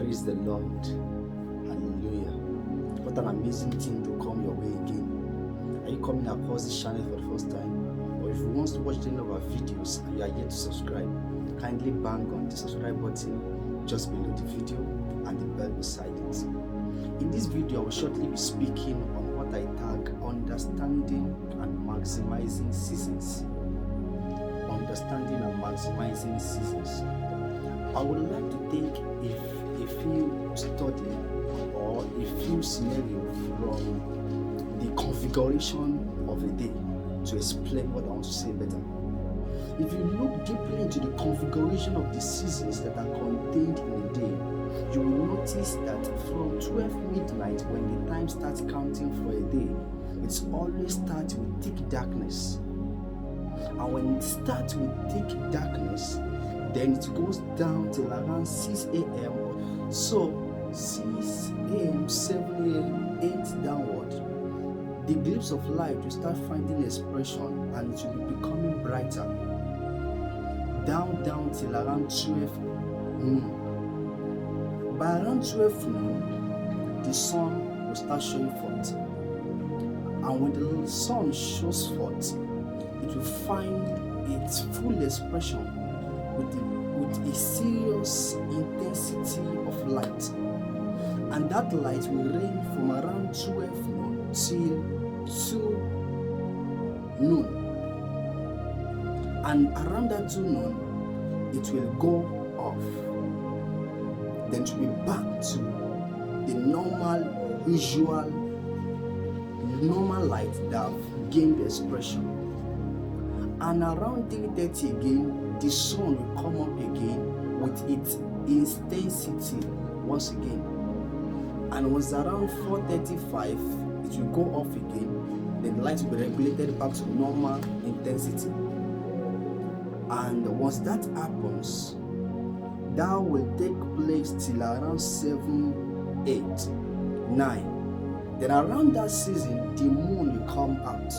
Praise the Lord. Hallelujah. What an amazing thing to come your way again. Are you coming across this channel for the first time? Or if you want to watch any of our videos and you are yet to subscribe, kindly bang on the subscribe button just below the video and the bell beside it. In this video, I will shortly be speaking on what I tag understanding and maximizing seasons. Understanding and maximizing seasons. I would like to take a few study or a few scenarios from the configuration of a day to explain what I want to say better. If you look deeply into the configuration of the seasons that are contained in a day, you will notice that from 12 midnight, when the time starts counting for a day, it always starts with thick darkness. And when it starts with thick darkness, then it goes down till around 6 a.m. So 6 a.m., 7 a.m., 8 downward, the glimpse of light will start finding expression and it will be becoming brighter. Down till around 12 noon. By around 12 noon, the sun will start showing forth. And when the sun shows forth, it will find its full expression with a serious intensity of light. And that light will rain from around 12 noon till 2 noon. And around that 2 noon, it will go off. Then to be back to the normal light that have gained expression. And around 3:30 again, the sun will come up again with its intensity once again. And once around 4:35, it will go off again. Then the light will be regulated back to normal intensity. And once that happens, that will take place till around 7, 8, 9. Then around that season, the moon will come out.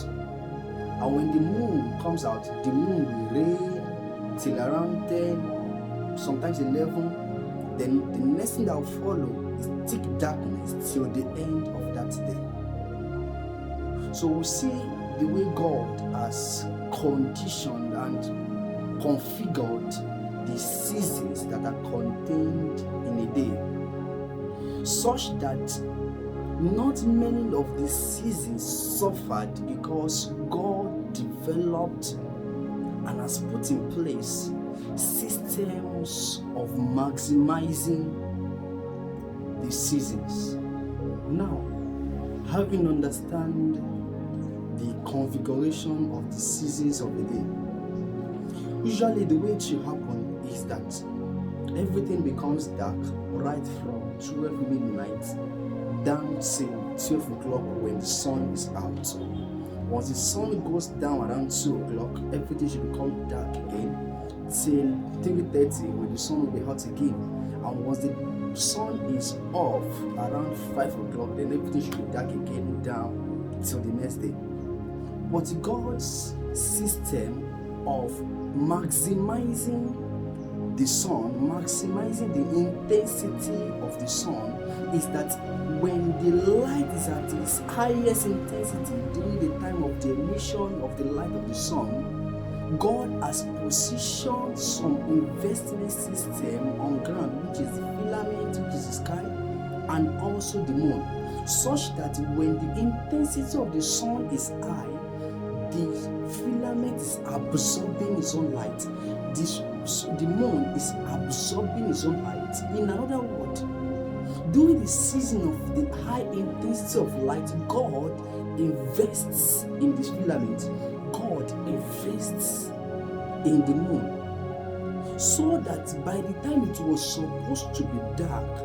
And when the moon comes out, the moon will reign till around 10, sometimes 11. Then the next thing that will follow is thick darkness till the end of that day. So we see the way God has conditioned and configured the seasons that are contained in a day, such that not many of the seasons suffered because God developed and has put in place systems of maximizing the seasons. Now, having understand the configuration of the seasons of the day, usually the way it should happen is that everything becomes dark right from 12 midnight down till 12 o'clock when the sun is out. Once the sun goes down around 2 o'clock, everything should become dark again till 3:30 when the sun will be hot again. And once the sun is off around 5 o'clock, then everything should be dark again down till the next day. But God's system of maximizing the sun, maximizing the intensity of the sun, is that when the light is at its highest intensity during the time of the emission of the light of the sun, God has positioned some investment system on ground, which is the filament, which is the sky, and also the moon, such that when the intensity of the sun is high, the filament is absorbing its own light. The moon is absorbing its own light. In another word, during the season of the high intensity of light, God invests in this filament. God invests in the moon, so that by the time it was supposed to be dark,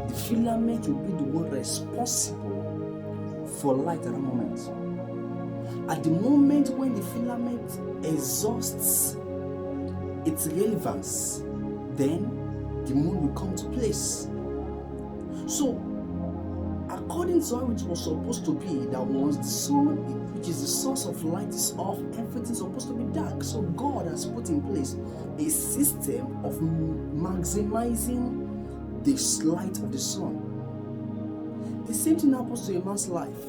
the filament will be the one responsible for light at that moment. At the moment when the filament exhausts its relevance, then the moon will come to place. So, according to how it was supposed to be, that once the sun, which is the source of light, is off, everything is supposed to be dark. So God has put in place a system of maximizing the light of the sun. The same thing happens to a man's life,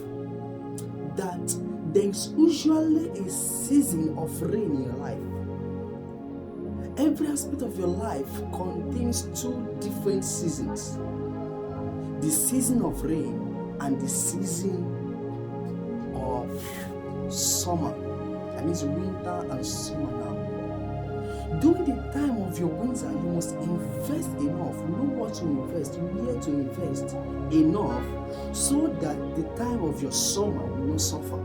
that there is usually a season of rain in your life. Every aspect of your life contains two different seasons: the season of rain and the season of summer. That means winter and summer now. During the time of your winter, you must invest enough. You know what to invest, where to invest enough, so that the time of your summer will not suffer.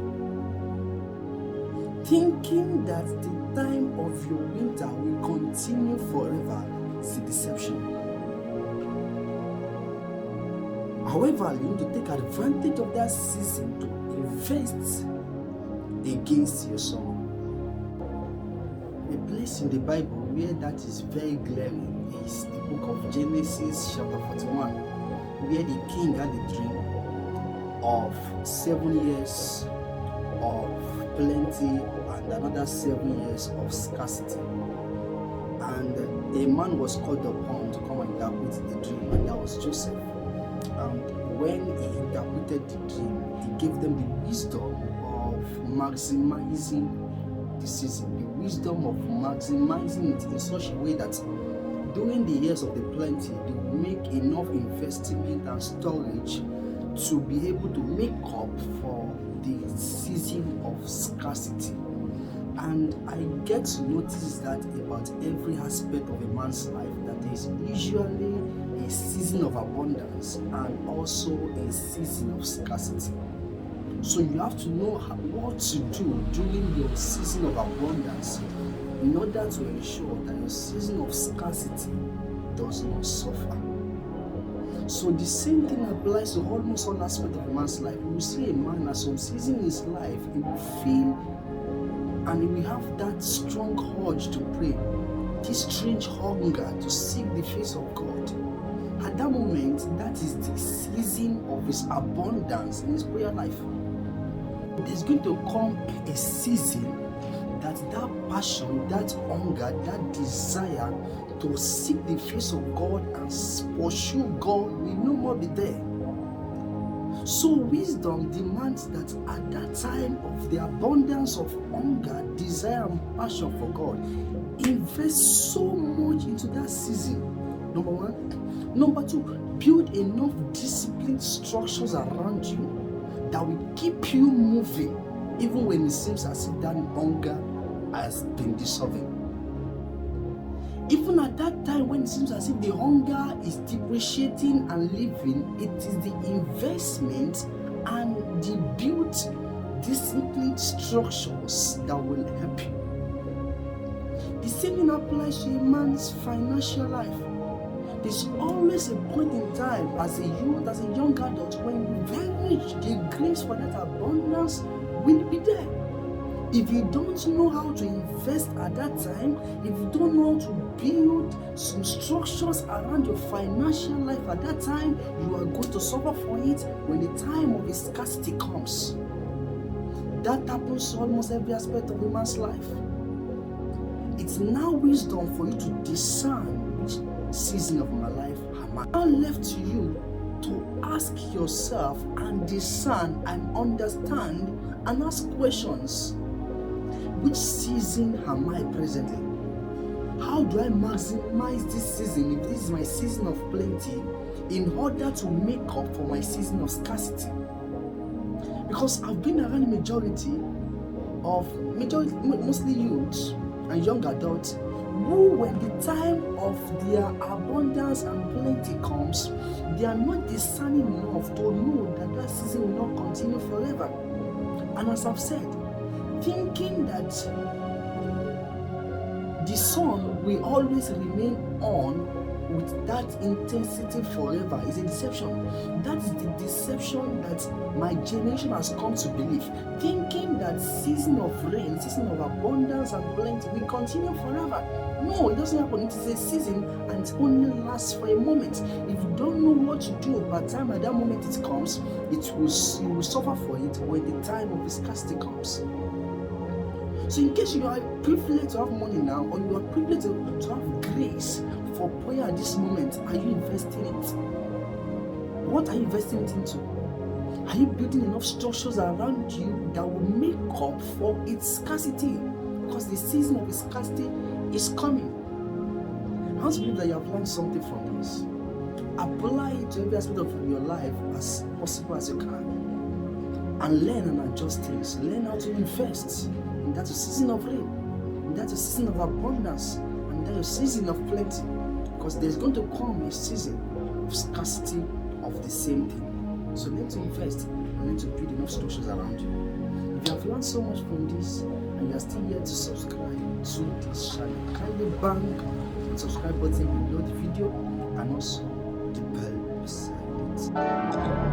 Thinking that the time of your winter will continue forever is a deception. However, you need to take advantage of that season to invest against your summer. A place in the Bible where that is very glaring is the book of Genesis chapter 41, where the king had a dream of 7 years of plenty and another 7 years of scarcity. And a man was called upon to come and interpret the dream, and that was Joseph. And when he interpreted the dream, he gave them the wisdom of maximizing the season, the wisdom of maximizing it in such a way that during the years of the plenty, they will make enough investment and storage to be able to make up for the season of scarcity. And I get to notice that about every aspect of a man's life, that there is usually a season of abundance and also a season of scarcity. So you have to know what to do during your season of abundance in order to ensure that your season of scarcity does not suffer. So the same thing applies to almost all aspects of a man's life. You will see a man at some season in his life, he will feel and he will have that strong urge to pray, this strange hunger to seek the face of God. At that moment, that is the season of his abundance in his prayer life. There's going to come a season that passion, that hunger, that desire to seek the face of God and pursue God will no more be there. So wisdom demands that at that time of the abundance of hunger, desire, and passion for God, invest so much into that season. Number one. Number two, build enough disciplined structures around you that will keep you moving even when it seems as if that hunger has been dissolving. Even at that time when it seems as if the hunger is depreciating and leaving, it is the investment and the built disciplined structures that will help you. The same thing applies to a man's financial life. There's always a point in time as a youth, as a young adult, when you very rich, the grace for that abundance will be there. If you don't know how to invest at that time, if you don't know how to build some structures around your financial life at that time, you are going to suffer for it when the time of scarcity comes. That happens to almost every aspect of a man's life. It's now wisdom for you to discern which season of my life am I. Now left to you to ask yourself and discern and understand and ask questions. Which season am I presently? How do I maximize this season, if this is my season of plenty, in order to make up for my season of scarcity? Because I've been around the majority, mostly youths and young adults, who when the time of their abundance and plenty comes, they are not discerning enough to know that that season will not continue forever. And as I've said, thinking that the sun will always remain on with that intensity forever is a deception. That is the deception that my generation has come to believe, thinking that season of rain, season of abundance and plenty will continue forever. No, it doesn't happen. It is a season and it only lasts for a moment. If you don't know what to do by the time at that moment it comes, you will suffer for it when the time of scarcity comes. So in case you are privileged to have money now, or you are privileged to have grace for prayer at this moment, are you investing it? What are you investing it into? Are you building enough structures around you that will make up for its scarcity? Because the season of its scarcity is coming. I want to believe that you have learned something from this. Apply it to every aspect of your life as possible as you can. And learn and adjust things. Learn how to invest in that season of rain, in that season of abundance, and that season of plenty. Because there's going to come a season of scarcity of the same thing. So learn to invest and learn to build enough structures around you. If you have learned so much from this and you are still here to subscribe to this channel, kindly bang the subscribe button below the video and also the bell beside it.